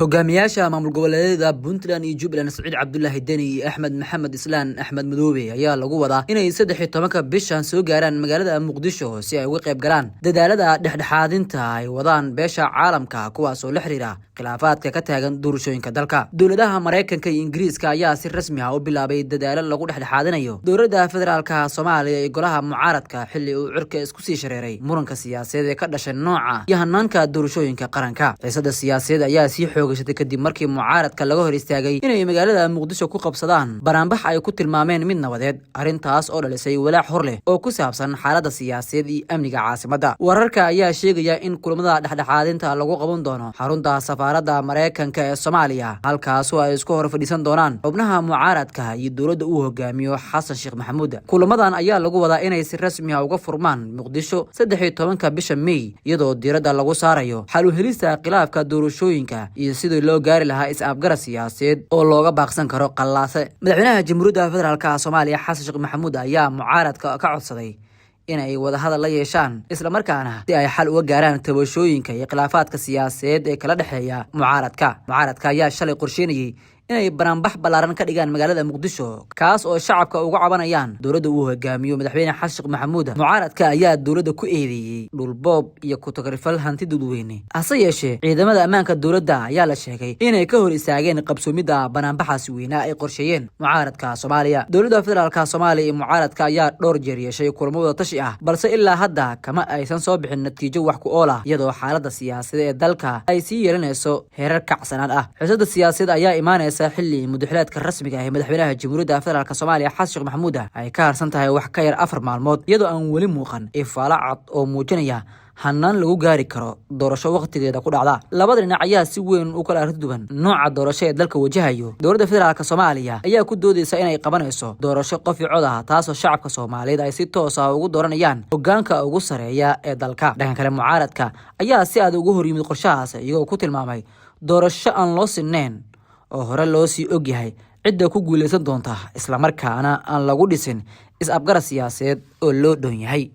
hogaamiyaasha maamul goboleedyada Puntland iyo Jubaland Saciid Cabdullaahi Deni iyo Axmed Maxamed Islaan Axmed Madoobe ayaa lagu wadaa inay 13 bishan soo gaaraan magaalada Muqdisho si ay uga qayb galaan dadaalada dhexdhexaadinta ay wadaan beesha caalamka kuwaas oo la xiriira khilaafaadka ka taagan doorashooyinka dalka. Dowladaha Mareykanka iyo Ingiriiska ayaa si rasmi ah u bilaabay dadaalo lagu dhexdhexaadinayo dowladda federaalka Soomaaliya ee golaha mucaaradka xilli uu cirka isku sii shareeray muranka siyaasadeed ee ka dhashay nooca iyo hanaanka doorashooyinka qaranka. Xiisada siyaasadeed ayaa si xoogashatay kadib markii mucaaradka laga hor istaagay inay magaalada Muqdisho ku qabsadaan banaanbax ay ku tilmaameen mid nabadeed, arrintaas oo dhalisay walaac hor leh oo ku saabsan xaaladda siyaasadeed iyo amniga caasimadda. Wararka ayaa sheegaya in kulamada dhexdhexaadinta lagu qaban doono xarunta safaaradda Mareykanka ee Soomaaliya, halkaas oo ay isku hor fadhiisan doonaan xubnaha mucaaradka iyo dowladda uu hogaamiyo Xasan Sheekh Maxamuud. Kulamadan ayaa lagu wadaa inay si rasmi ah uga furmaan Muqdisho 13 bisha May, iyadoo diiradda lagu saarayo xal u helista khilaafka doorashooyinka iyo sidii loo gaari lahaa is-afgarad siyaasadeed oo looga baaqsan karo qallaase. Madaxweynaha Jamhuuriyadda Federaalka Soomaaliya Xasan Sheekh Maxamuud ayaa mucaaradka ka codsaday inay wada hadal la yeeshaan isla markaana si ay xal uga gaaraan tabashooyinka iyo khilaafaadka siyaasadeed ee kala dhaxeeya mucaaradka ayaa shalay qorsheynayay inay banaanbax ballaaran ka dhigaan magaalada Muqdisho, kaas oo shacabka uga cabanayaan dowladda uu hogaamiyo madaxweyne Xasan Sheekh Maxamuud. Mucaaradka ayaa dowladda ku eedeeyay dhulboob iyo ku tagrifal hanti dadweyne. Hase yeeshee ciidamada ammaanka dowladda ayaa la sheegay inay ka hor istaageen qabsoomidda banaanbaxaasi weynaa ay qorsheeyeen mucaaradka Soomaaliya. Dowladda federaalka Soomaaliya iyo mucaaradka ayaa dhowr jeer yeeshay kulamo wada tashi ah, balse ilaa hadda kama aysan soo bixin natiijo wax ku ool ah, iyadoo xaaladda siyaasadeed ee dalka ay sii yeelanayso heerar kacsanaan ah. Xiisada siyaasadeed ayaa imaanaysa xilli mudaharaadka rasmiga ah ee madaxweynaha Jamhuuriyadda Federaalka Soomaaliya Xasan Sheekh Maxamuud ay ka harsan tahay wax ka yar 4 maalmood, iyadoo aan weli muuqan ifaala cad oo muujinaya hanaan lagu gaari karo doorasho waqtigeeda ku dhacda. Labada dhinac ayaa si weyn u kala arduban nooca doorasho ee dalka wajahayo. Dowladda federaalka Soomaaliya ayaa ku doodaysa inay qabanayso doorasho qof iyo cod ah, taasoo shacabka Soomaaliyeed ay si toos ah ugu dooranayaan hoggaanka ugu sareeya ee dalka. Dhanka kale mucaaradka ayaa si aad ugu hor yimid qorshahaas, iyagoo ku tilmaamay doorasho aan loo sinnayn oo hore loo sii ogyahay cidda ku guuleysan doonta, isla markaana aan lagu dhisin is-afgarad siyaasadeed oo loo dhoon yahay.